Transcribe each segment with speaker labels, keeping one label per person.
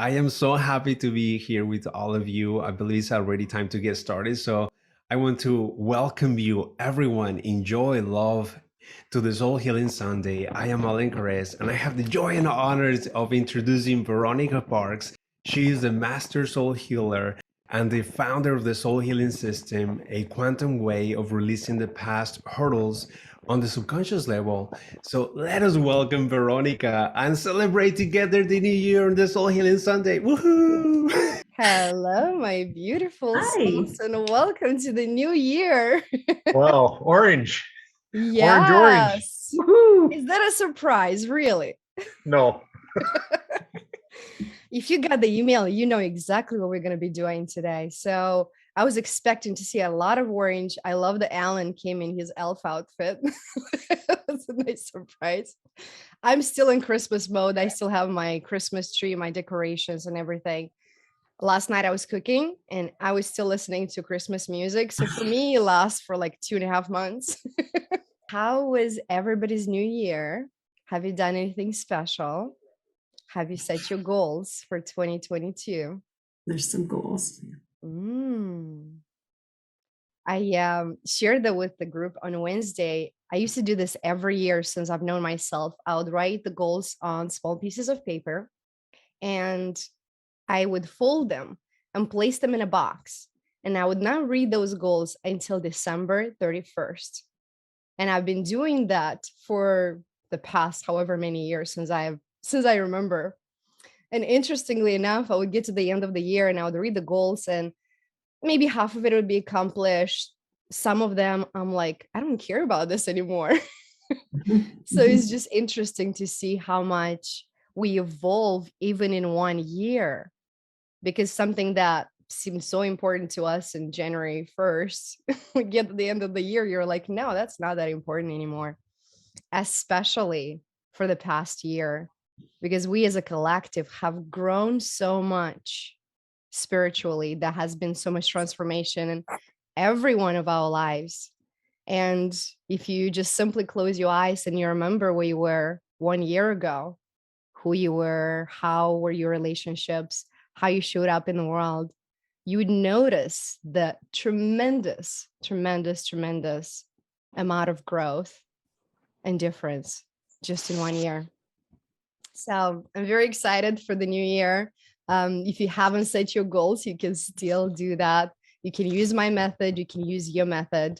Speaker 1: I am so happy to be here with all of you. I believe it's already time to get started. So I want to welcome you, everyone. Enjoy love to the Soul Healing Sunday. I am Alan Carres, and I have the joy and honors of introducing Veronica Parks. She is the master soul healer and the founder of the Soul Healing System, a quantum way of releasing the past hurdles on the subconscious level. So let us welcome Veronica and celebrate together the new year on the Soul Healing Sunday. Woohoo!
Speaker 2: Hello, my beautiful
Speaker 3: Hi.
Speaker 2: souls, and welcome to the new year.
Speaker 4: Wow, orange, orange.
Speaker 2: Yes.
Speaker 3: Woohoo.
Speaker 2: Is that a surprise, really?
Speaker 4: No,
Speaker 2: If you got the email, you know exactly what we're going to be doing today. So I was expecting to see a lot of orange. I love that Alan came in his elf outfit. That's a nice surprise. I'm still in Christmas mode. I still have my Christmas tree, my decorations, and everything. Last night I was cooking and I was still listening to Christmas music. So for me, it lasts for like 2.5 months. How was everybody's new year? Have you done anything special? Have you set your goals for 2022?
Speaker 3: There's some goals.
Speaker 2: Mm. I shared that with the group on Wednesday. I used to do this every year since I've known myself. I would write the goals on small pieces of paper and I would fold them and place them in a box. And I would not read those goals until December 31st. And I've been doing that for the past however many years since I remember. And interestingly enough, I would get to the end of the year and I would read the goals and maybe half of it would be accomplished. Some of them I'm like, I don't care about this anymore. So it's just interesting to see how much we evolve even in 1 year, because something that seemed so important to us in January 1st, we get to the end of the year, you're like, no, that's not that important anymore, especially for the past year, because we as a collective have grown so much spiritually. There has been so much transformation in every one of our lives. And if you just simply close your eyes and you remember where you were 1 year ago, who you were, how were your relationships, how you showed up in the world, you would notice the tremendous, tremendous, tremendous amount of growth and difference just in 1 year. So I'm very excited for the new year. If you haven't set your goals, you can still do that. You can use my method, you can use your method.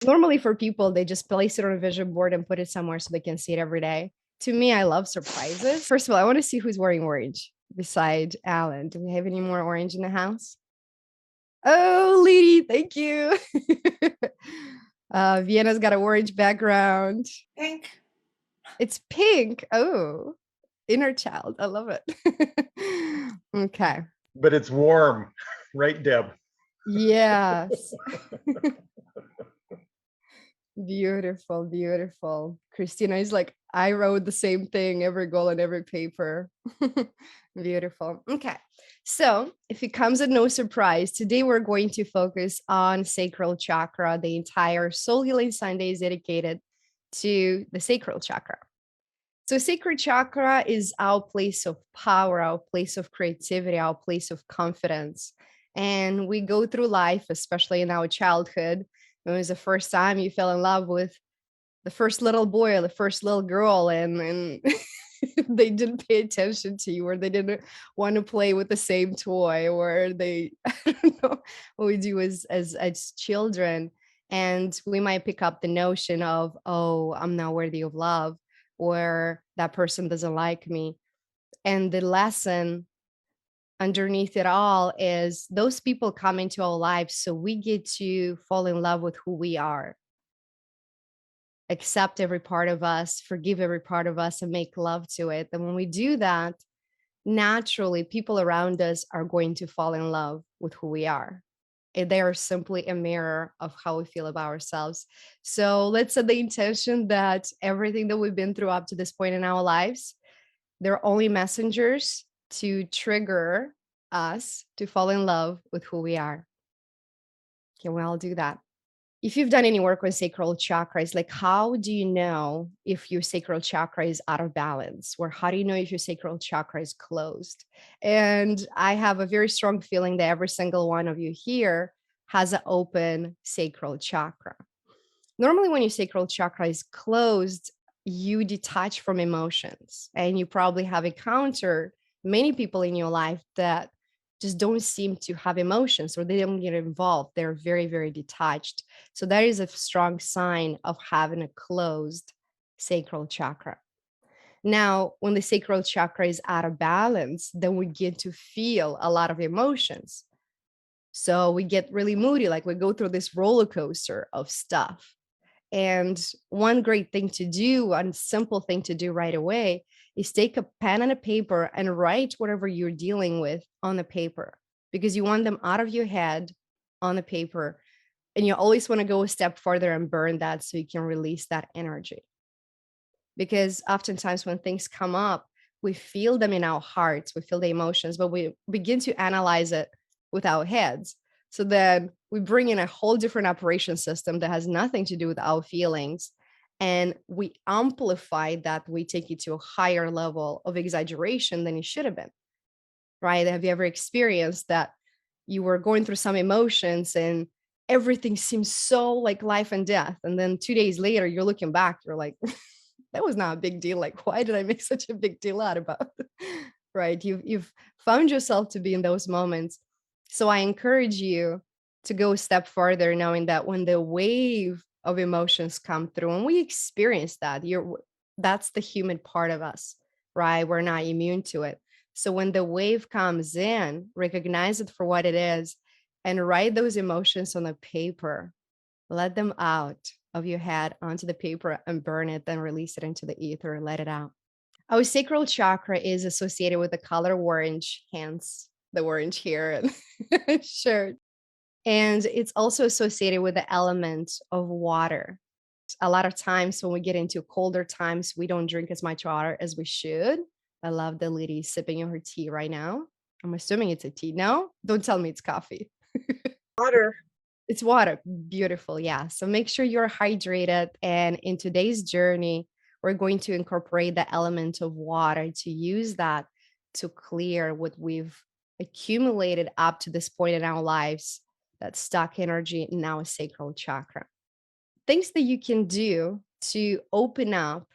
Speaker 2: Normally for people, they just place it on a vision board and put it somewhere so they can see it every day. To me, I love surprises. First of all, I want to see who's wearing orange beside Alan. Do we have any more orange in the house? Oh, Lady, thank you. Vienna's got an orange background.
Speaker 3: Pink.
Speaker 2: It's pink. Oh, inner child. I love it. Okay.
Speaker 4: but it's warm, right, Deb?
Speaker 2: Yes. Beautiful, beautiful. Christina is like, I wrote the same thing, every goal and every paper. Beautiful. Okay. So if it comes as no surprise, today we're going to focus on Sacral Chakra. The entire Soul Healing Sunday is dedicated to the Sacral Chakra. So Sacral Chakra is our place of power, our place of creativity, our place of confidence. And we go through life, especially in our childhood, when it was the first time you fell in love with the first little boy or the first little girl, and they didn't pay attention to you, or they didn't want to play with the same toy, or they, I don't know what we do as children. And we might pick up the notion of, oh, I'm not worthy of love, or that person doesn't like me. And the lesson underneath it all is those people come into our lives so we get to fall in love with who we are, accept every part of us, forgive every part of us, and make love to it. And when we do that, naturally people around us are going to fall in love with who we are. They are simply a mirror of how we feel about ourselves. So let's set the intention that everything that we've been through up to this point in our lives, they're only messengers to trigger us to fall in love with who we are. Can we all do that? if you've done any work on sacral chakra, it's like, how do you know if your sacral chakra is out of balance? Or how do you know if your sacral chakra is closed? And I have a very strong feeling that every single one of you here has an open sacral chakra. Normally, when your sacral chakra is closed, you detach from emotions. And you probably have encountered many people in your life that just don't seem to have emotions or they don't get involved. They're very, very detached. So that is a strong sign of having a closed sacral chakra. Now, when the sacral chakra is out of balance, then we get to feel a lot of emotions. So we get really moody, like we go through this roller coaster of stuff. And one great thing to do, one simple thing to do right away is take a pen and a paper and write whatever you're dealing with on the paper because you want them out of your head on the paper. And you always want to go a step further and burn that so you can release that energy. Because oftentimes when things come up, we feel them in our hearts, we feel the emotions, but we begin to analyze it with our heads. So then we bring in a whole different operation system that has nothing to do with our feelings. And we amplify that, we take it to a higher level of exaggeration than it should have been, right? Have you ever experienced that you were going through some emotions and everything seems so like life and death? And then 2 days later, you're looking back, you're like, that was not a big deal. Like, why did I make such a big deal out about it? Right? You've found yourself to be in those moments. So I encourage you to go a step further, knowing that when the wave of emotions come through, and we experience that, that's the human part of us, right? We're not immune to it. So when the wave comes in, recognize it for what it is and write those emotions on the paper. Let them out of your head onto the paper and burn it, then release it into the ether and let it out. Our sacral chakra is associated with the color orange, hence the orange hair and shirt. And it's also associated with the element of water. A lot of times when we get into colder times, we don't drink as much water as we should. I love the lady sipping on her tea right now. I'm assuming it's a tea. No, don't tell me it's coffee.
Speaker 3: Water.
Speaker 2: It's water. Beautiful. Yeah. So make sure you're hydrated. And in today's journey, we're going to incorporate the element of water to use that to clear what we've accumulated up to this point in our lives, that stuck energy in our sacral chakra. Things that you can do to open up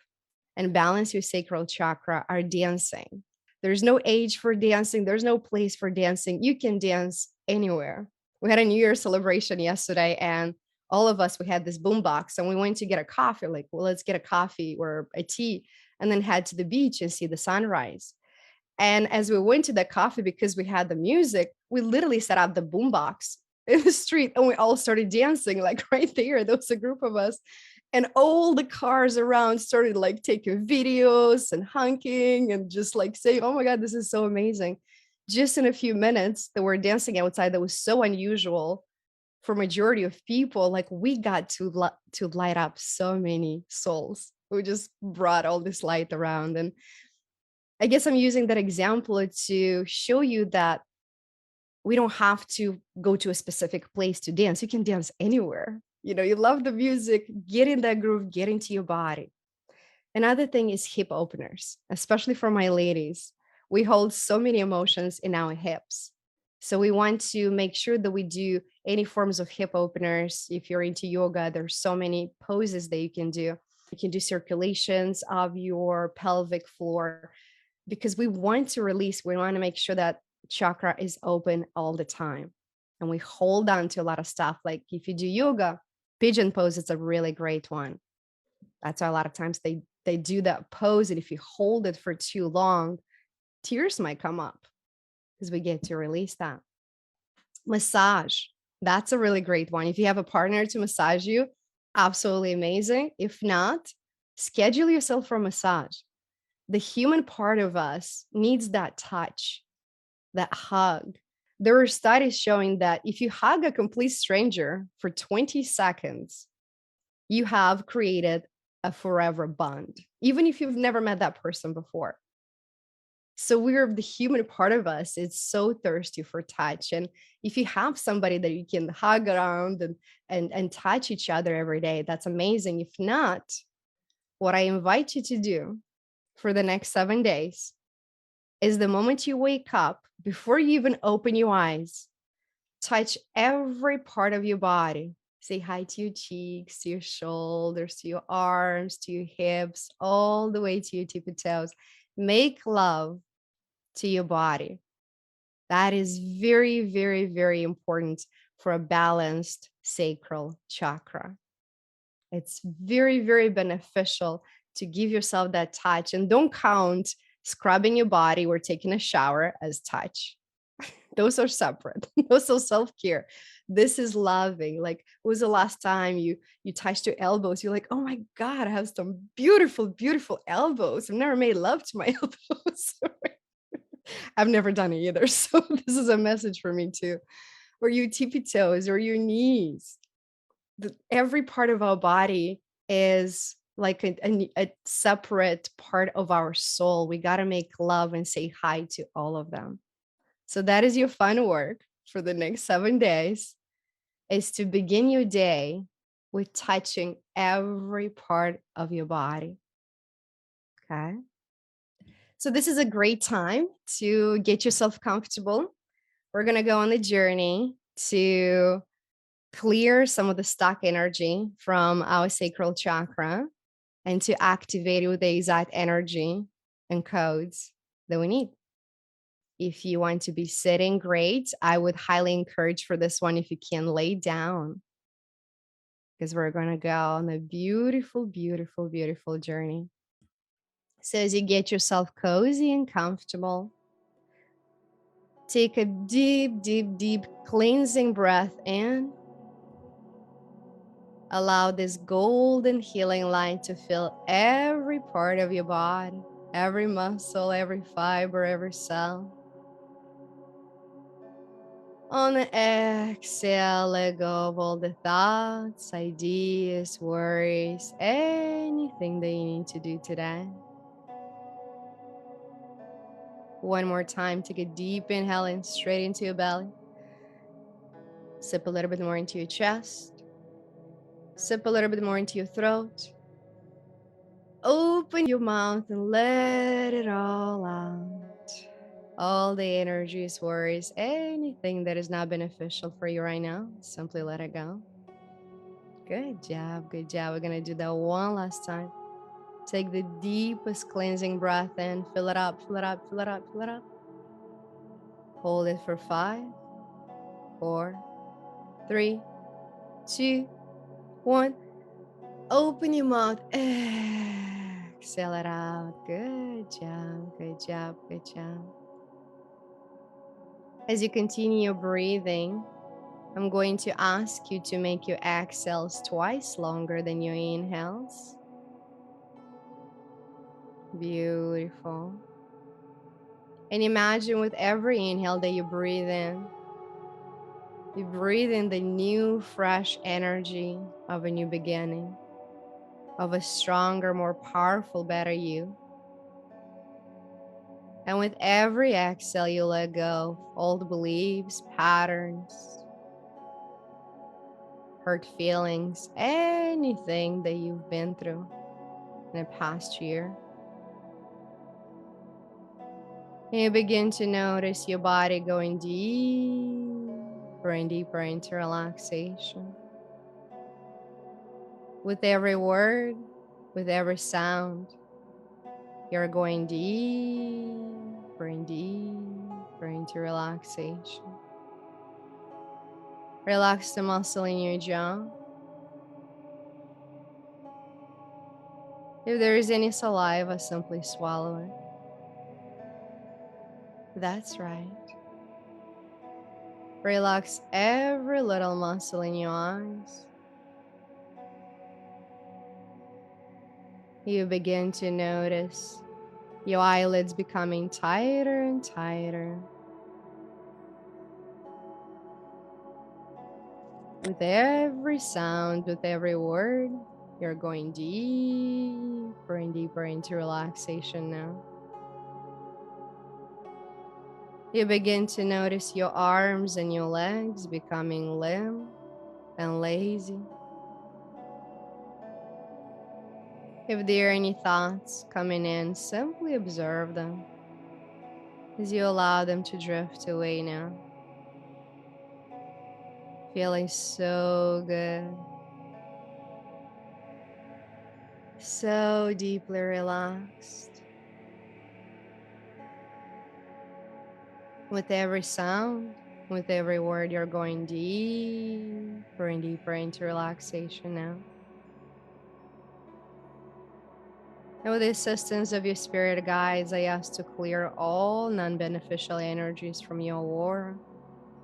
Speaker 2: and balance your sacral chakra are dancing. There's no age for dancing, there's no place for dancing. You can dance anywhere. We had a New Year's celebration yesterday, and all of us, we had this boombox, and we went to get a coffee. Like, well, let's get a coffee or a tea, and then head to the beach and see the sunrise. And as we went to the coffee, because we had the music, we literally set up the boombox in the street and we all started dancing, like right there. There was a group of us. And all the cars around started like taking videos and honking and just like saying, oh my God, this is so amazing. Just in a few minutes that we're dancing outside, that was so unusual for majority of people. Like, we got to light up so many souls. We just brought all this light around. And I guess I'm using that example to show you that we don't have to go to a specific place to dance. You can dance anywhere. You know, you love the music, get in that groove, get into your body. Another thing is hip openers, especially for my ladies. We hold so many emotions in our hips. So we want to make sure that we do any forms of hip openers. If you're into yoga, there's so many poses that you can do. You can do circulations of your pelvic floor because we want to release, we want to make sure that chakra is open all the time. And we hold on to a lot of stuff. Like if you do yoga, pigeon pose is a really great one. That's why a lot of times they do that pose. And if you hold it for too long, tears might come up because we get to release that. Massage. That's a really great one. If you have a partner to massage you, absolutely amazing. If not, schedule yourself for a massage. The human part of us needs that touch, that hug. There are studies showing that if you hug a complete stranger for 20 seconds, you have created a forever bond, even if you've never met that person before. So the human part of us is so thirsty for touch. And if you have somebody that you can hug around and touch each other every day, that's amazing. If not, what I invite you to do for the next 7 days is the moment you wake up, before you even open your eyes, touch every part of your body. Say hi to your cheeks, to your shoulders, to your arms, to your hips, all the way to your tippy toes. Make love to your body. That is very, very, very important for a balanced sacral chakra. It's very, very beneficial to give yourself that touch, and don't count scrubbing your body or taking a shower as touch. Those are separate. Those are self-care. This is loving. Like, when was the last time you touched your elbows? You're like, oh my God, I have some beautiful, beautiful elbows. I've never made love to my elbows. I've never done it either. So this is a message for me too. Or your tippy toes or your knees. Every part of our body is like a separate part of our soul. We got to make love and say hi to all of them. So that is your fun work for the next 7 days, is to begin your day with touching every part of your body. Okay. So this is a great time to get yourself comfortable. We're going to go on the journey to clear some of the stuck energy from our sacral chakra and to activate it with the exact energy and codes that we need. If you want to be sitting, great. I would highly encourage for this one if you can lay down, because we're going to go on a beautiful, beautiful, beautiful journey. So as you get yourself cozy and comfortable, take a deep, deep, deep cleansing breath in. Allow this golden healing light to fill every part of your body, every muscle, every fiber, every cell. On the exhale, let go of all the thoughts, ideas, worries, anything that you need to do today. One more time, take a deep inhale in straight into your belly. Sip a little bit more into your chest. Sip a little bit more into your throat. Open your mouth and let it all out. All the energies, worries, anything that is not beneficial for you right now, simply let it go. Good job, good job. We're gonna do that one last time. Take the deepest cleansing breath in, fill it up, fill it up, fill it up, fill it up. Hold it for 5, 4, 3, 2, 1. Open your mouth, exhale it out. Good job, good job, good job. As you continue breathing, I'm going to ask you to make your exhales twice longer than your inhales. Beautiful. And imagine with every inhale that you breathe in the new, fresh energy of a new beginning, of a stronger, more powerful, better you. And with every exhale, you let go of old beliefs, patterns, hurt feelings, anything that you've been through in the past year. And you begin to notice your body going deeper and deeper into relaxation. With every word, with every sound, you're going deeper and deeper into relaxation. Relax the muscle in your jaw. If there is any saliva, simply swallow it. That's right. Relax every little muscle in your eyes. You begin to notice your eyelids becoming tighter and tighter. With every sound, with every word, you're going deeper and deeper into relaxation now. You begin to notice your arms and your legs becoming limp and lazy. If there are any thoughts coming in, simply observe them as you allow them to drift away now. Feeling so good, so deeply relaxed. With every sound, with every word, you're going deeper and deeper into relaxation now. And with the assistance of your spirit guides, I ask to clear all non beneficial energies from your aura,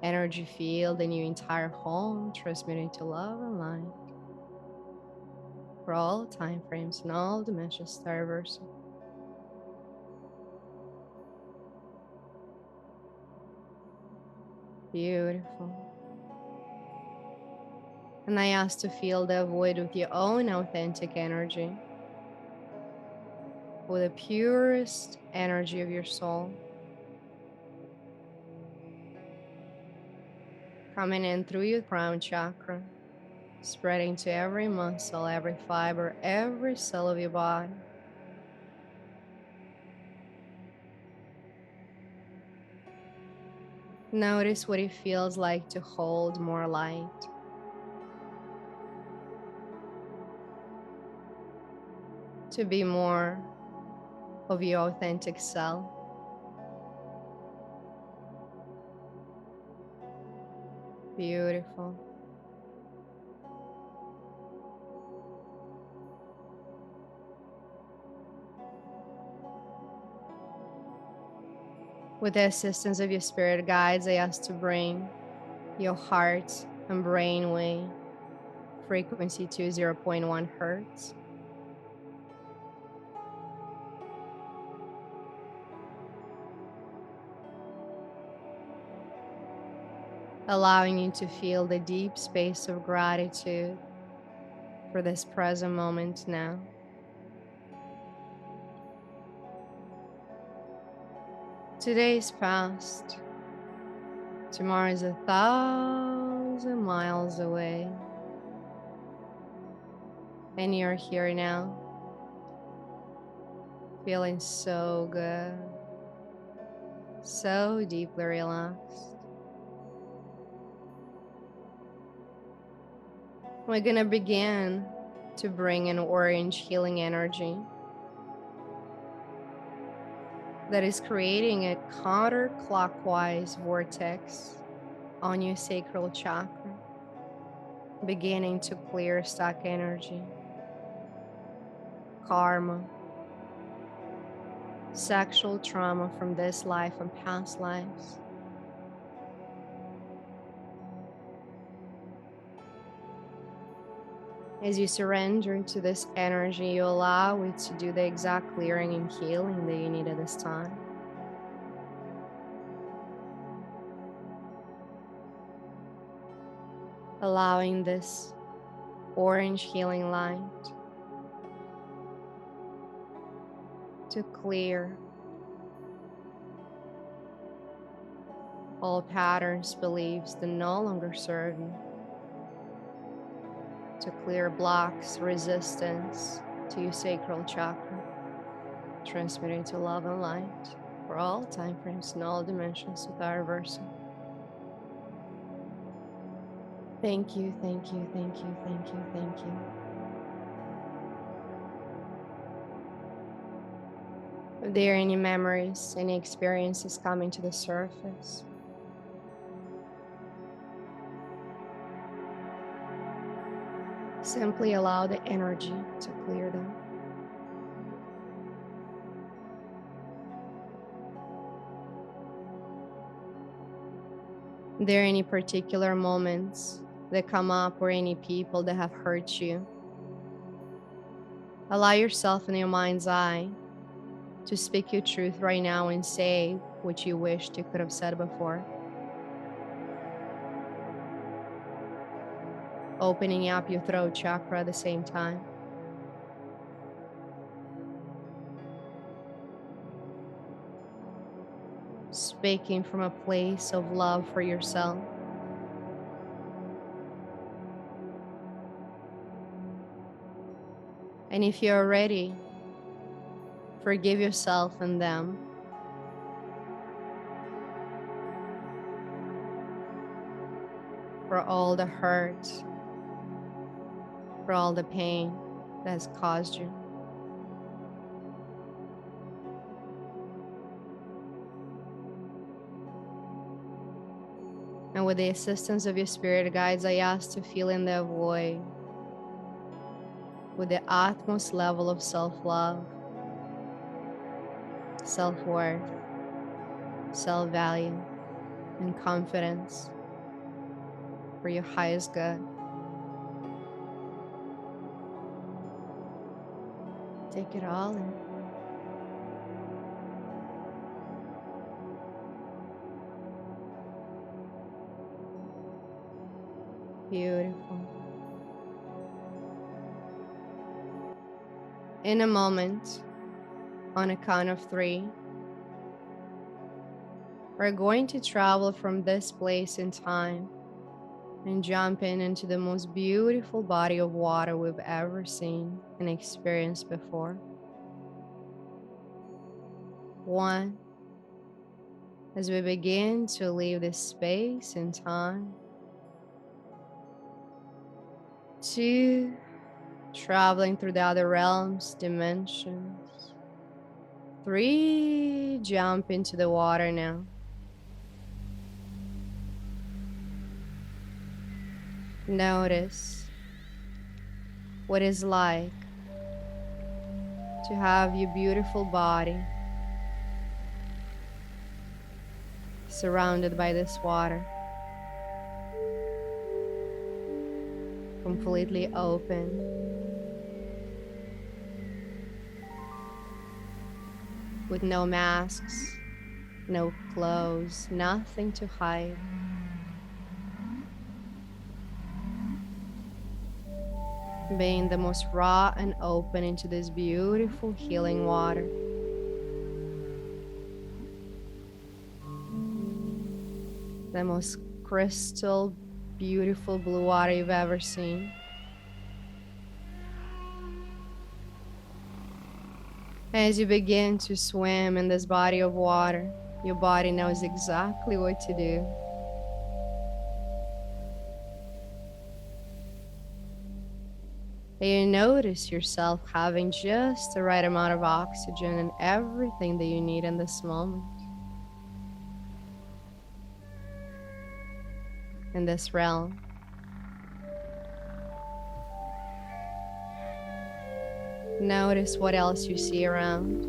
Speaker 2: energy field, and your entire home, transmitting to love and light for all time frames and all dimensions, star reversal. Beautiful. And I ask to fill the void with your own authentic energy, with the purest energy of your soul, coming in through your crown chakra, spreading to every muscle, every fiber, every cell of your body. Notice what it feels like to hold more light, to be more of your authentic self. Beautiful. With the assistance of your spirit guides, I ask to bring your heart and brain wave frequency to 0.1 hertz. Allowing you to feel the deep space of gratitude for this present moment now. Today is past. Tomorrow is 1,000 miles away. And you're here now, feeling so good, so deeply relaxed. We're gonna begin to bring an orange healing energy that is creating a counterclockwise vortex on your sacral chakra, beginning to clear stuck energy, karma, sexual trauma from this life and past lives. As you surrender to this energy, you allow it to do the exact clearing and healing that you need at this time. Allowing this orange healing light to clear all patterns, beliefs that no longer serve you, to clear blocks, resistance to your sacral chakra, transmitting to love and light for all time frames and all dimensions without reversal. Thank you, thank you, thank you, thank you, thank you. If there are any memories, any experiences coming to the surface, simply allow the energy to clear them. If there are any particular moments that come up or any people that have hurt you, allow yourself in your mind's eye to speak your truth right now and say what you wished you could have said before. Opening up your throat chakra at the same time. speaking from a place of love for yourself. And if you're ready, forgive yourself and them. For all the hurt, for all the pain that has caused you. And with the assistance of your spirit guides, I ask to fill in the void with the utmost level of self-love, self-worth, self-value, and confidence for your highest good. Take it all in. Beautiful. In a moment, on a count of 3, we're going to travel from this place in time and jump into the most beautiful body of water we've ever seen and experienced before. 1, as we begin to leave this space and time. 2, traveling through the other realms, dimensions. 3, jump into the water now. Notice what it's like to have your beautiful body surrounded by this water, completely open, with no masks, no clothes, nothing to hide. Being the most raw and open into this beautiful healing water. The most crystal, beautiful blue water you've ever seen. As you begin to swim in this body of water, your body knows exactly what to do. And you notice yourself having just the right amount of oxygen and everything that you need in this moment. In this realm. Notice what else you see around.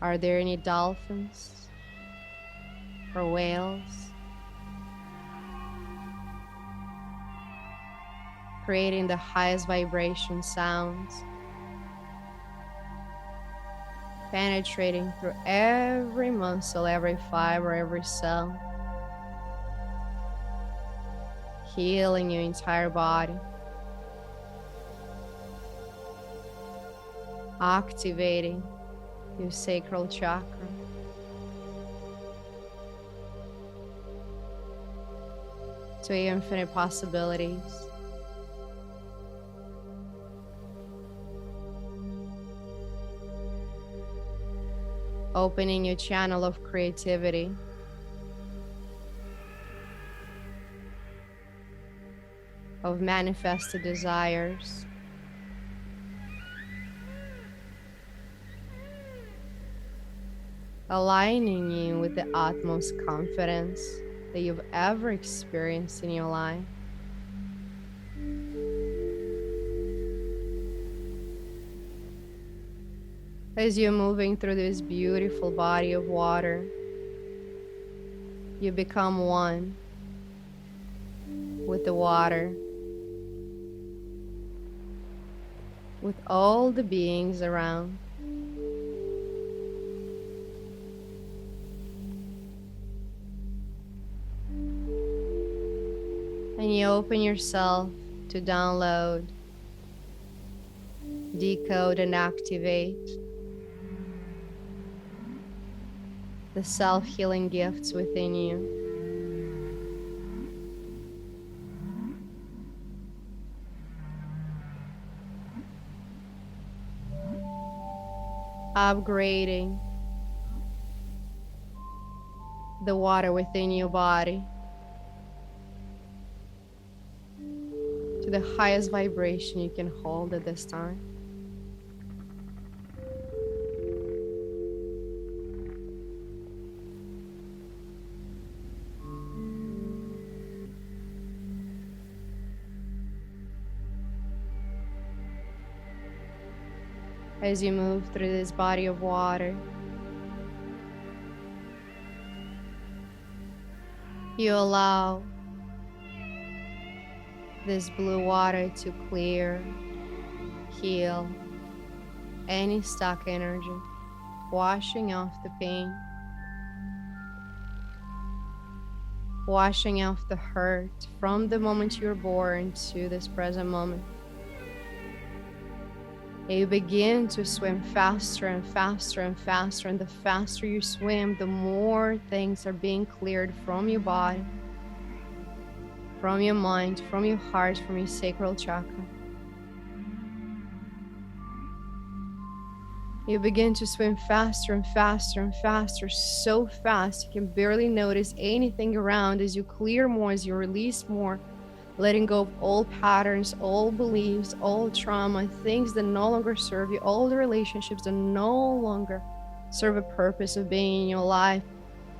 Speaker 2: Are there any dolphins or whales? Creating the highest vibration sounds, penetrating through every muscle, every fiber, every cell, healing your entire body, activating your sacral chakra, to infinite possibilities. Opening your channel of creativity. Of manifested desires. Aligning you with the utmost confidence that you've ever experienced in your life. As you're moving through this beautiful body of water, you become one with the water, with all the beings around. And you open yourself to download decode and activate the self-healing gifts within you. Upgrading the water within your body to the highest vibration you can hold at this time. As you move through this body of water, you allow this blue water to clear, heal any stuck energy, washing off the pain, washing off the hurt from the moment you were born to this present moment. And you begin to swim faster and faster and faster, and the faster you swim, the more things are being cleared from your body, from your mind, from your heart, from your sacral chakra. You begin to swim faster and faster and faster, so fast you can barely notice anything around as you clear more, as you release more, letting go of all patterns, all beliefs, all trauma, things that no longer serve you, all the relationships that no longer serve a purpose of being in your life,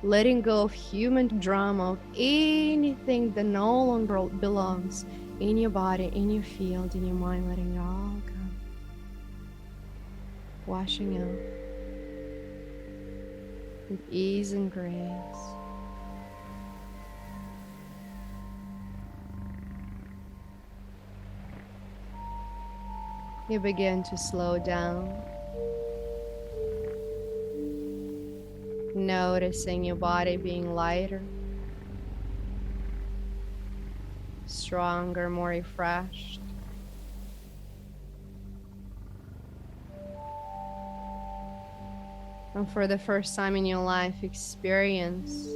Speaker 2: letting go of human drama, of anything that no longer belongs in your body, in your field, in your mind, letting it all go. Washing out with ease and grace. You begin to slow down, noticing your body being lighter, stronger, more refreshed. And for the first time in your life, experience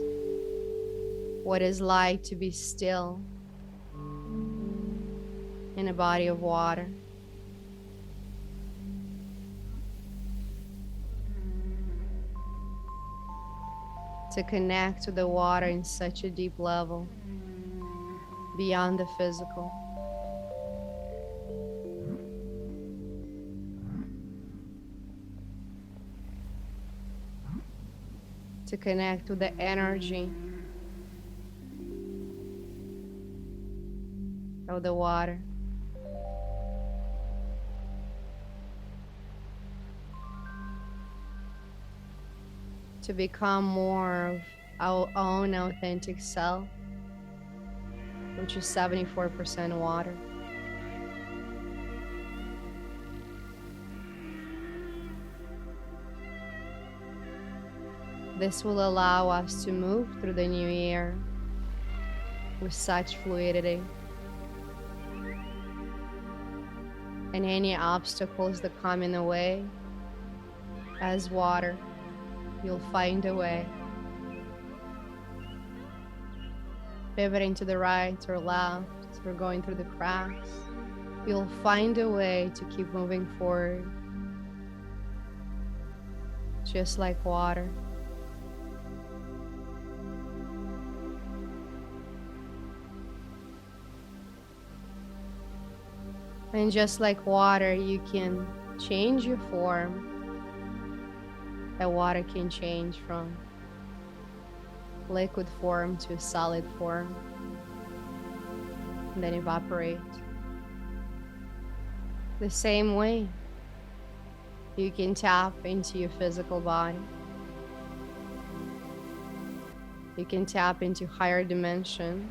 Speaker 2: what it's like to be still in a body of water. To connect to the water in such a deep level, beyond the physical. To connect with the energy of the water. To become more of our own authentic self, which is 74% water. This will allow us to move through the new year with such fluidity. And any obstacles that come in the way, as water, you'll find a way. Pivoting to the right or left, or going through the cracks, you'll find a way to keep moving forward. Just like water. And just like water, you can change your form. That water can change from liquid form to a solid form, and then evaporate. The same way, you can tap into your physical body. You can tap into higher dimension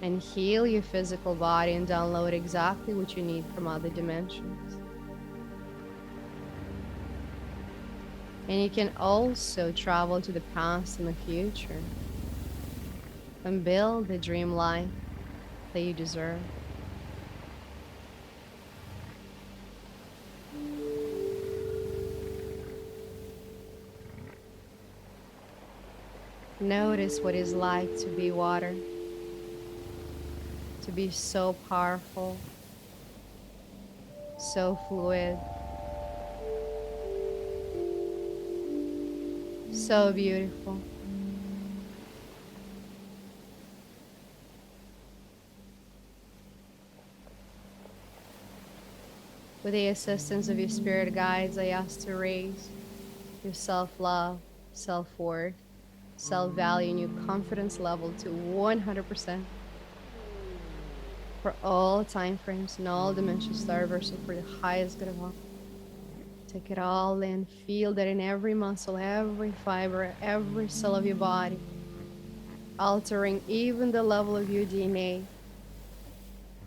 Speaker 2: and heal your physical body and download exactly what you need from other dimensions. And you can also travel to the past and the future and build the dream life that you deserve. Notice what it's like to be water, to be so powerful, so fluid, so beautiful. With the assistance of your spirit guides, I ask to raise your self-love, self-worth, self-value, and your confidence level to 100% for all time frames and all dimensions, star reversal for the highest good of all. Take it all in, feel that in every muscle, every fiber, every cell of your body, altering even the level of your DNA,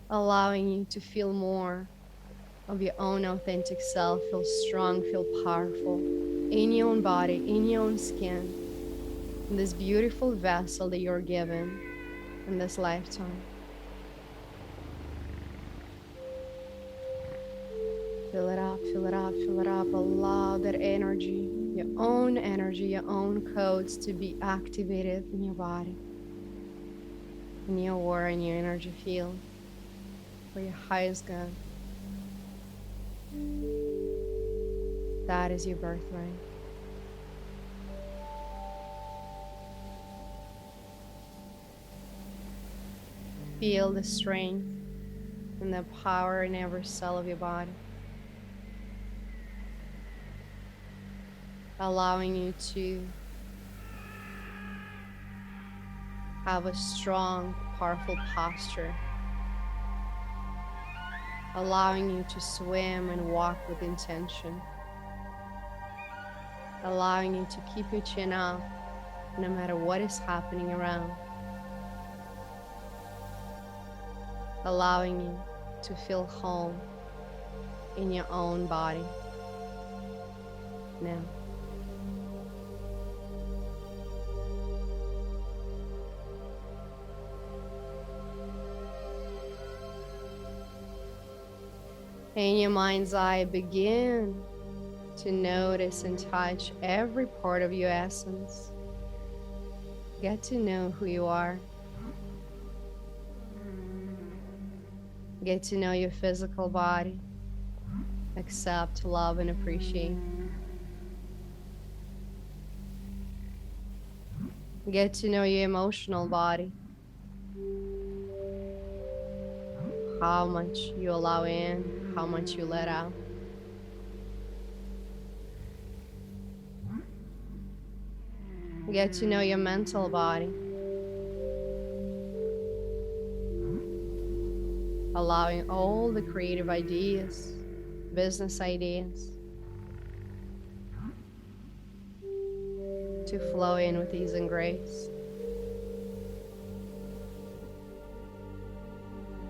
Speaker 2: allowing you to feel more of your own authentic self, feel strong, feel powerful in your own body, in your own skin, in this beautiful vessel that you're given in this lifetime. Fill it up, fill it up, fill it up. Allow that energy, your own codes to be activated in your body, in your aura, in your energy field for your highest good. That is your birthright. Feel the strength and the power in every cell of your body, allowing you to have a strong, powerful posture, allowing you to swim and walk with intention, allowing you to keep your chin up no matter what is happening around, allowing you to feel home in your own body now. In your mind's eye, begin to notice and touch every part of your essence. Get to know who you are. Get to know your physical body. Accept, love, and appreciate. Get to know your emotional body. How much you allow in, how much you let out. Get to know your mental body. Allowing all the creative ideas, business ideas to flow in with ease and grace.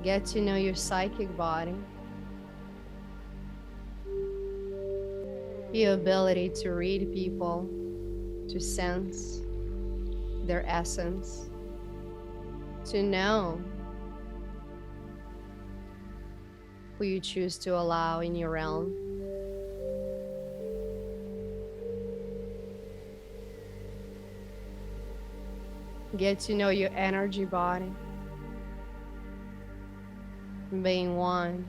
Speaker 2: Get to know your psychic body, your ability to read people, to sense their essence, to know who you choose to allow in your realm. Get to know your energy body, being one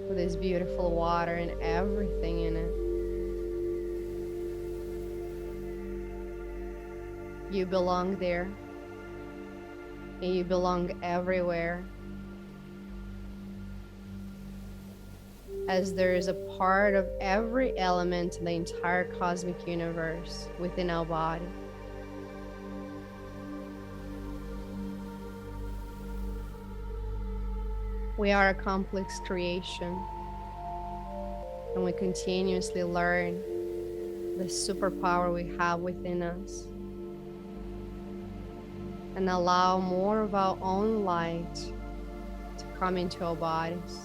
Speaker 2: with this beautiful water and everything in it. You belong there, and you belong everywhere, as there is a part of every element in the entire cosmic universe within our body. We are a complex creation, and we continuously learn the superpower we have within us and allow more of our own light to come into our bodies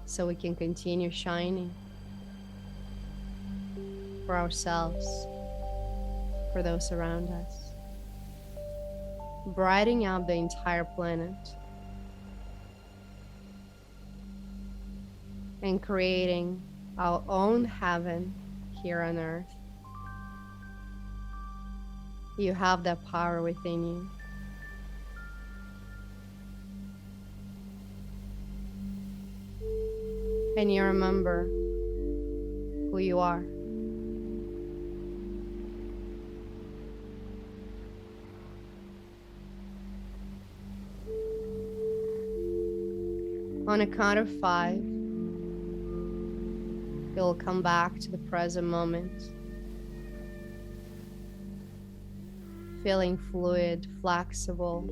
Speaker 2: so we can continue shining for ourselves, for those around us, brightening up the entire planet and creating our own heaven here on earth. You have that power within you. And you remember who you are. On a count of 5, you'll come back to the present moment, feeling fluid, flexible,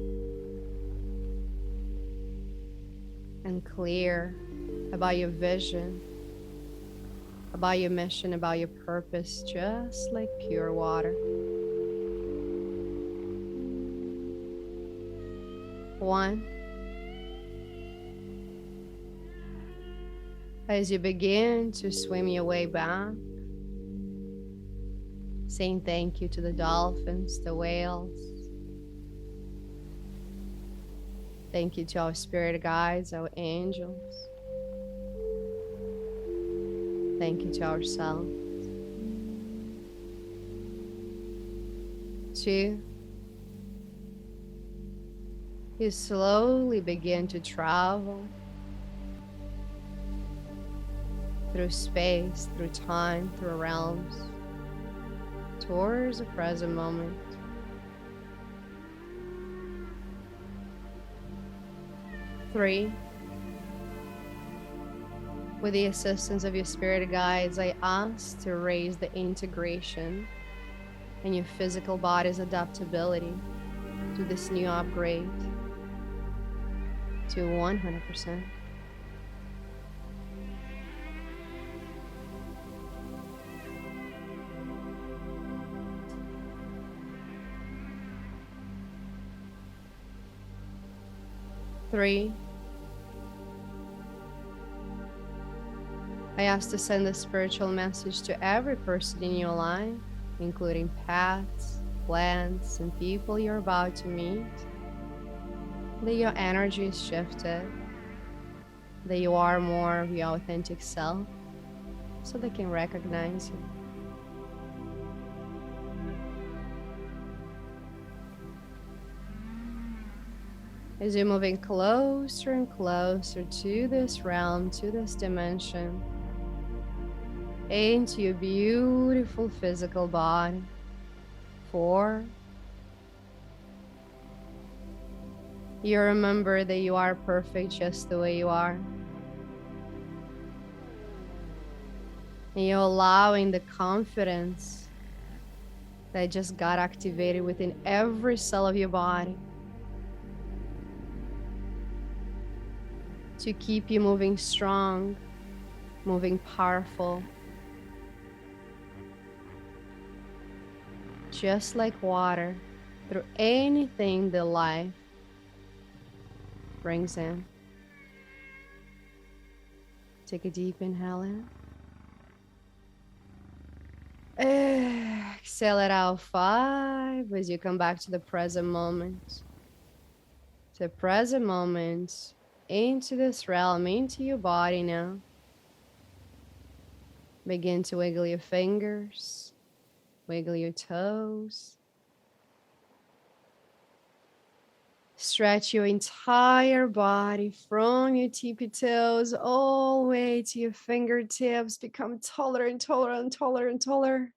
Speaker 2: and clear about your vision, about your mission, about your purpose, just like pure water. 1. As you begin to swim your way back, saying thank you to the dolphins, the whales. Thank you to our spirit guides, our angels. Thank you to ourselves. 2. You slowly begin to travel through space, through time, through realms, towards the present moment. 3. With the assistance of your spirit guides, I ask to raise the integration and your physical body's adaptability to this new upgrade to 100%. 3. I ask to send a spiritual message to every person in your life, including pets, plants, and people you're about to meet, that your energy is shifted, that you are more of your authentic self, so they can recognize you. As you're moving closer and closer to this realm, to this dimension, into your beautiful physical body. 4. You remember that you are perfect just the way you are. And you're allowing the confidence that just got activated within every cell of your body to keep you moving strong, moving powerful, just like water, through anything that life brings in. Take a deep inhale in. Exhale it out 5 as you come back to the present moment. To the present moment, into this realm, into your body now. Begin to wiggle your fingers, wiggle your toes. Stretch your entire body from your tippy toes all the way to your fingertips. Become taller and taller and taller and taller.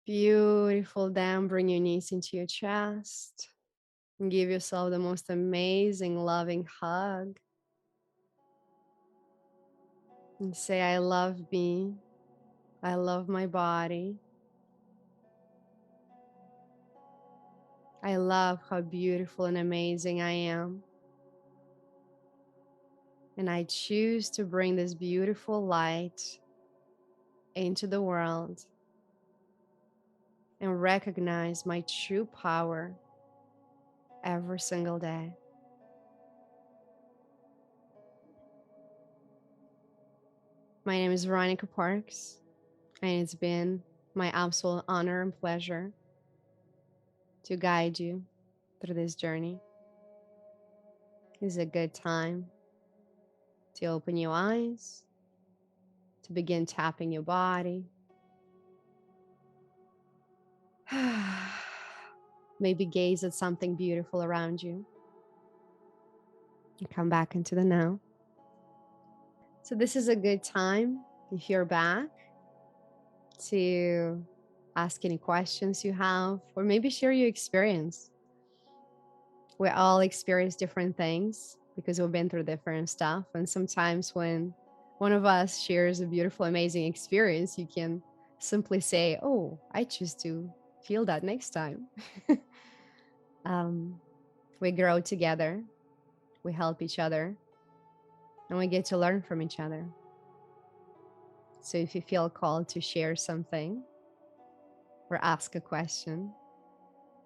Speaker 2: Beautiful. Then bring your knees into your chest and give yourself the most amazing, loving hug. And say, I love me. I love my body. I love how beautiful and amazing I am. And I choose to bring this beautiful light into the world and recognize my true power every single day. My name is Veronica Parks, and it's been my absolute honor and pleasure to guide you through this journey. It's a good time to open your eyes, to begin tapping your body, Maybe gaze at something beautiful around you and come back into the now. So this is a good time, if you're back, to ask any questions you have, or maybe share your experience. We all experience different things because we've been through different stuff. And sometimes when one of us shares a beautiful, amazing experience, you can simply say, oh, I choose to feel that next time. um, we grow together, we help each other, and we get to learn from each other. So if you feel called to share something or ask a question,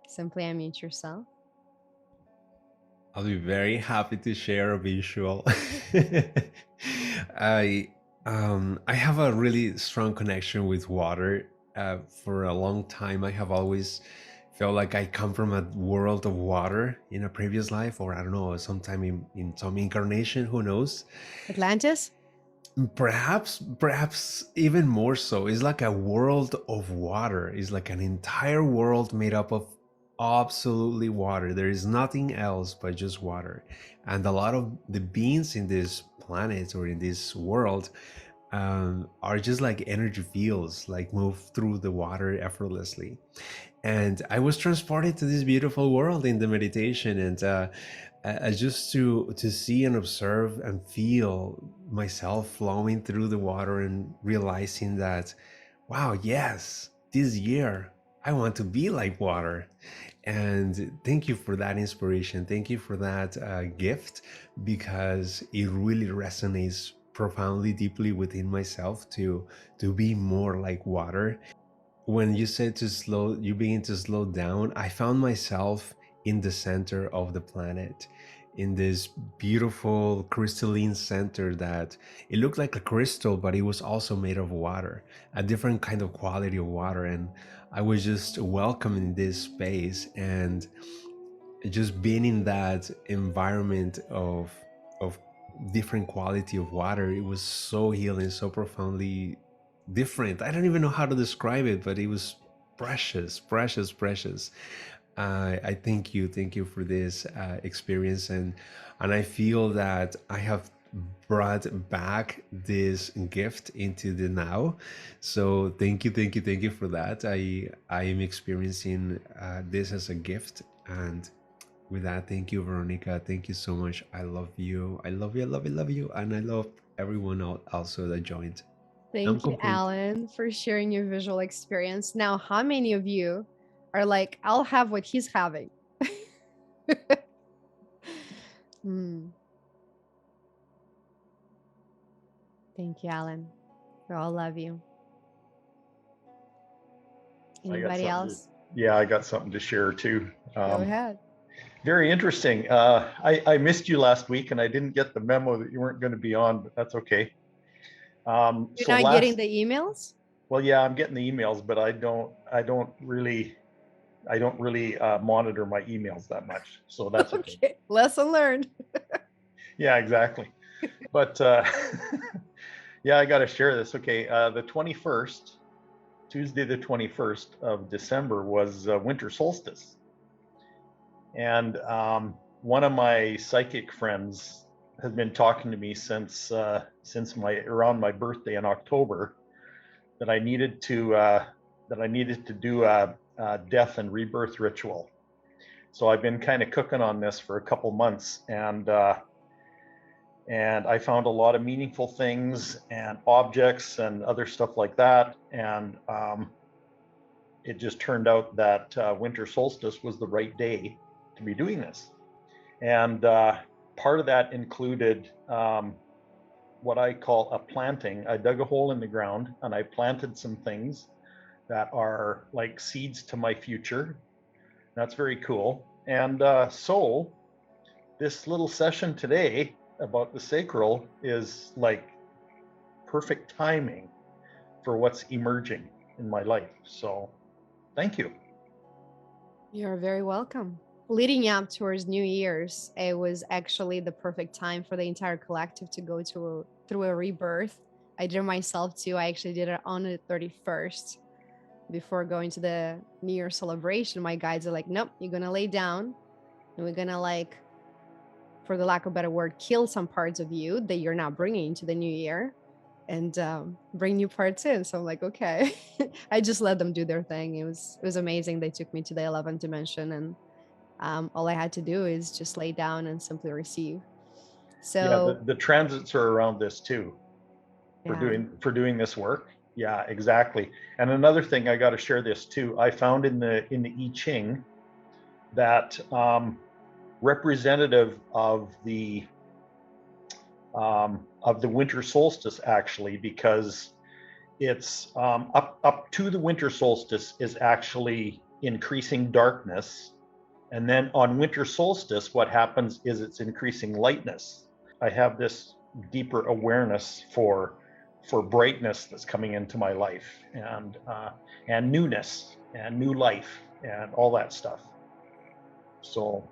Speaker 2: simply unmute yourself.
Speaker 1: I'll be very happy to share a visual. I I have a really strong connection with water. For a long time, I have always felt like I come from a world of water in a previous life, or I don't know, sometime in some incarnation, who knows?
Speaker 2: Atlantis?
Speaker 1: Perhaps even more so. It's like a world of water. It's like an entire world made up of absolutely water. There is nothing else but just water. And a lot of the beings in this planet or in this world are just like energy fields, like move through the water effortlessly. And I was transported to this beautiful world in the meditation, and just to see and observe and feel myself flowing through the water and realizing that, wow, yes, this year I want to be like water. And thank you for that inspiration. Thank you for that gift, because it really resonates profoundly, deeply within myself to be more like water. When you said to slow, you begin to slow down, I found myself in the center of the planet, in this beautiful crystalline center that it looked like a crystal, but it was also made of water, a different kind of quality of water. And I was just welcome in this space, and just being in that environment of different quality of water, it was so healing, so profoundly different. I don't even know how to describe it, but it was precious, precious, precious. I thank you for this experience, and I feel that I have brought back this gift into the now. So thank you for that. I am experiencing this as a gift, and with that, thank you, Veronica. Thank you so much. I love you. I love you. I love you. Love you. And I love everyone also that joined. I'm
Speaker 2: Thank you,
Speaker 1: complete.
Speaker 2: Alan, for sharing your visual experience. Now, how many of you are like, I'll have what he's having? Hmm. Thank you, Alan. We all love you.
Speaker 4: I got
Speaker 2: Anybody
Speaker 4: something.
Speaker 2: else?
Speaker 4: Yeah, I got something to share too.
Speaker 2: Go ahead.
Speaker 4: Very interesting. I missed you last week, and I didn't get the memo that you weren't going to be on, but that's okay.
Speaker 2: You're
Speaker 4: So
Speaker 2: not getting
Speaker 4: last,
Speaker 2: the emails?
Speaker 4: well, yeah, I'm getting the emails, but I don't really monitor my emails that much. So that's okay.
Speaker 2: Okay, lesson learned.
Speaker 4: Yeah, exactly. But yeah, I got to share this. Okay, the 21st, Tuesday, the 21st of December was winter solstice. And one of my psychic friends has been talking to me since my around my birthday in October, that I needed to do a death and rebirth ritual. So I've been kind of cooking on this for a couple months, and I found a lot of meaningful things and objects and other stuff like that. And it just turned out that winter solstice was the right day to be doing this. And part of that included what I call a planting. I dug a hole in the ground and I planted some things that are like seeds to my future. That's very cool. And so this little session today about the sacral is like perfect timing for what's emerging in my life. So thank you.
Speaker 2: You're very welcome. Leading up towards New Year's, it was actually the perfect time for the entire collective to go through a rebirth. I did it myself too. I actually did it on the 31st. before going to the New Year celebration, my guides are like, nope, you're going to lay down and we're going to, like, for the lack of a better word, kill some parts of you that you're not bringing into the new year and bring new parts in. So I'm like, okay. I just let them do their thing. It was amazing. They took me to the 11th dimension, and all I had to do is just lay down and simply receive.
Speaker 4: Yeah,
Speaker 2: So
Speaker 4: the transits are around this too for
Speaker 2: yeah.
Speaker 4: doing this work. Yeah, exactly. And another thing, I got to share this too. I found in the I Ching that representative of the winter solstice, actually, because it's up to the winter solstice is actually increasing darkness, and then on winter solstice what happens is it's increasing lightness. I have this deeper awareness for brightness that's coming into my life, and newness and new life and all that stuff. So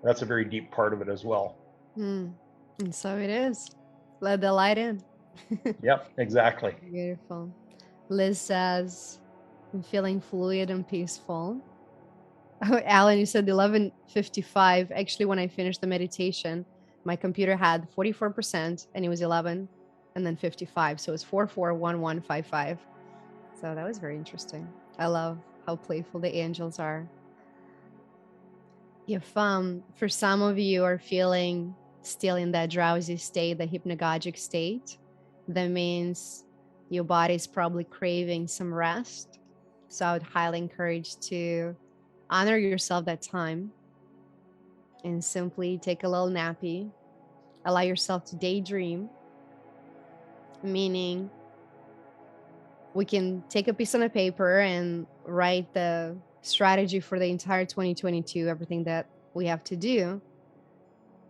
Speaker 4: that's a very deep part of it as well.
Speaker 2: And so it is. Let the light in.
Speaker 4: Yep, exactly.
Speaker 2: Beautiful. Liz says, I'm feeling fluid and peaceful. Oh, Alan, you said 11:55. Actually, when I finished the meditation, my computer had 44% and it was 11 and then 55. So it's 441155. So that was very interesting. I love how playful the angels are. If for some of you are feeling still in that drowsy state, the hypnagogic state, that means your body is probably craving some rest. So I would highly encourage to honor yourself that time and simply take a little nappy. Allow yourself to daydream, meaning we can take a piece on a paper and write the strategy for the entire 2022, everything that we have to do.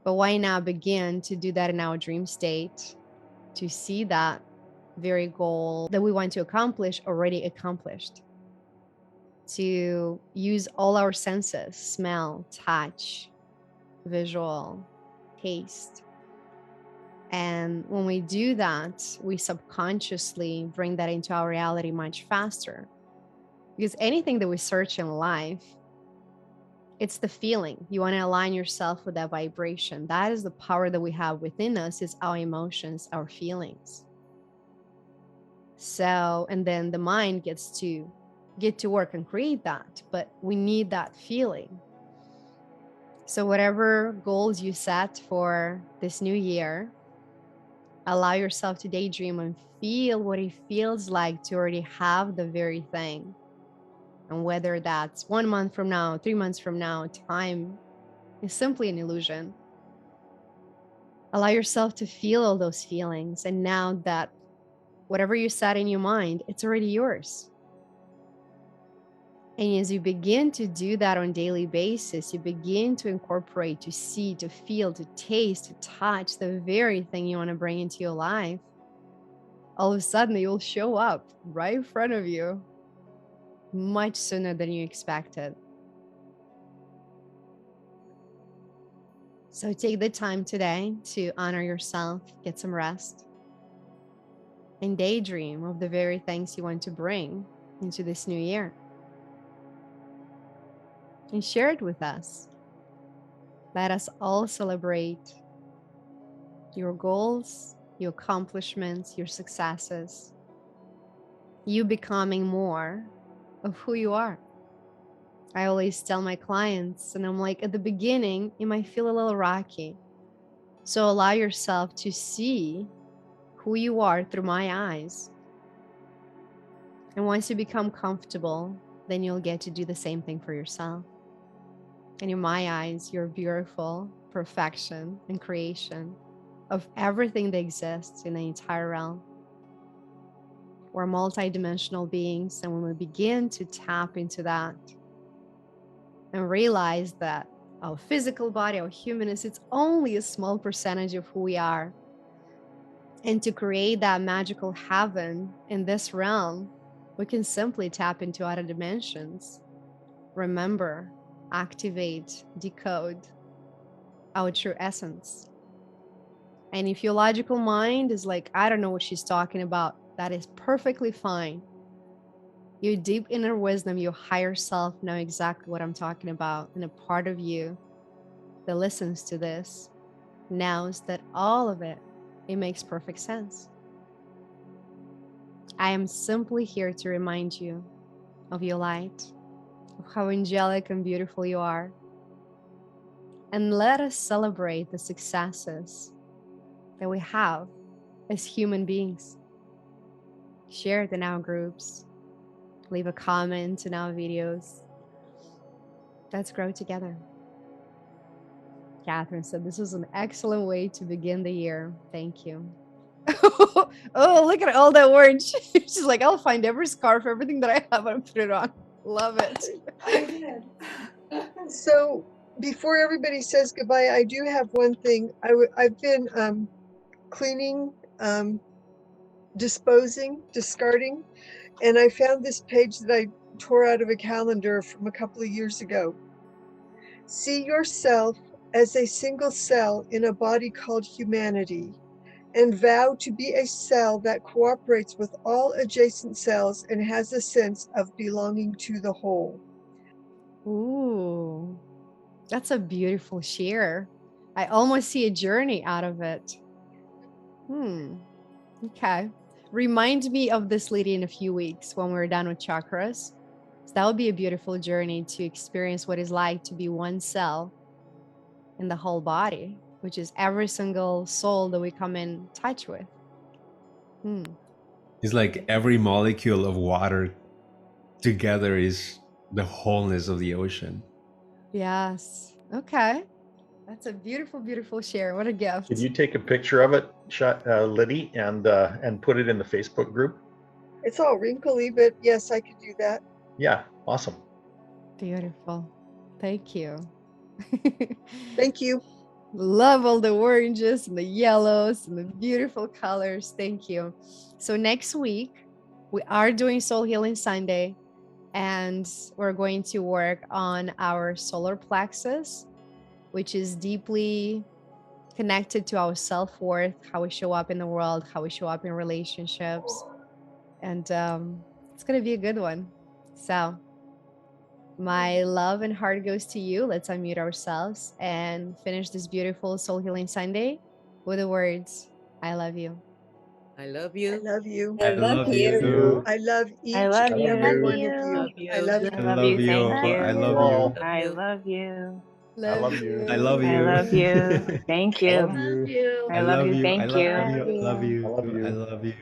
Speaker 2: But why not begin to do that in our dream state, to see that very goal that we want to accomplish already accomplished, to use all our senses, smell, touch, visual, taste. And when we do that, we subconsciously bring that into our reality much faster. Because anything that we search in life, it's the feeling. You want to align yourself with that vibration. That is the power that we have within us, is our emotions, our feelings. So, and then the mind gets to get to work and create that, but we need that feeling. So whatever goals you set for this new year, allow yourself to daydream and feel what it feels like to already have the very thing. And whether that's 1 month from now, 3 months from now, time is simply an illusion. Allow yourself to feel all those feelings. And now that whatever you set in your mind, it's already yours. And as you begin to do that on a daily basis, you begin to incorporate, to see, to feel, to taste, to touch the very thing you want to bring into your life. All of a sudden, it will show up right in front of you much sooner than you expected. So take the time today to honor yourself, get some rest, and daydream of the very things you want to bring into this new year. And share it with us. Let us all celebrate your goals, your accomplishments, your successes, you becoming more of who you are. I always tell my clients, and I'm like, at the beginning, it might feel a little rocky. So allow yourself to see who you are through my eyes. And once you become comfortable, then you'll get to do the same thing for yourself. And in my eyes, you're beautiful, perfection, and creation of everything that exists in the entire realm. We're multidimensional beings, and when we begin to tap into that and realize that our physical body, our humanness, it's only a small percentage of who we are. And to create that magical heaven in this realm, we can simply tap into other dimensions, remember, activate, decode our true essence. And if your logical mind is like, I don't know what she's talking about, that is perfectly fine. Your deep inner wisdom, your higher self know exactly what I'm talking about. And a part of you that listens to this knows that all of it, it makes perfect sense. I am simply here to remind you of your light, of how angelic and beautiful you are. And let us celebrate the successes that we have as human beings. Share it in our groups, leave a comment in our videos. Let's grow together. Catherine said this was an excellent way to begin the year. Thank you. Oh, look at all that orange. She's like, I'll find every scarf, everything that I have, and put it on. Love it.
Speaker 3: I did.
Speaker 5: So before everybody says goodbye, I do have one thing. I've been cleaning, discarding, and I found this page that I tore out of a calendar from a couple of years ago. See yourself as a single cell in a body called humanity, and vow to be a cell that cooperates with all adjacent cells and has a sense of belonging to the whole.
Speaker 2: Ooh, that's a beautiful share. I almost see a journey out of it. Okay. Remind me of this lady in a few weeks when we're done with chakras. So that would be a beautiful journey to experience what it's like to be one cell in the whole body, which is every single soul that we come in touch with.
Speaker 1: It's like every molecule of water together is the wholeness of the ocean.
Speaker 2: Yes. Okay. That's a beautiful, beautiful share. What a gift.
Speaker 4: Could you take a picture of it, Liddy, and put it in the Facebook group?
Speaker 5: It's all wrinkly, but yes, I could do that.
Speaker 4: Yeah, awesome.
Speaker 2: Beautiful. Thank you.
Speaker 5: Thank you.
Speaker 2: Love all the oranges and the yellows and the beautiful colors. Thank you. So next week, we are doing Soul Healing Sunday, and we're going to work on our solar plexus, which is deeply connected to our self-worth, how we show up in the world, how we show up in relationships. And it's going to be a good one. So my love and heart goes to you. Let's unmute ourselves and finish this beautiful Soul Healing Sunday with the words, I love you.
Speaker 3: I love
Speaker 5: I
Speaker 3: you.
Speaker 5: love you.
Speaker 1: I love you.
Speaker 5: I love each
Speaker 6: I love
Speaker 5: and
Speaker 6: you.
Speaker 5: every one of
Speaker 3: I
Speaker 5: you.
Speaker 3: love you.
Speaker 5: I love you.
Speaker 6: I love you. Thank you.
Speaker 1: I love
Speaker 4: Well,
Speaker 1: you.
Speaker 6: I love you.
Speaker 4: I love you.
Speaker 1: I love
Speaker 6: I
Speaker 1: you.
Speaker 6: love you. Thank
Speaker 4: I
Speaker 6: you.
Speaker 4: love you.
Speaker 6: I love you.
Speaker 1: I
Speaker 6: Thank
Speaker 1: love
Speaker 6: you.
Speaker 1: you. I love
Speaker 4: I
Speaker 1: you.
Speaker 4: love you.
Speaker 1: I love you.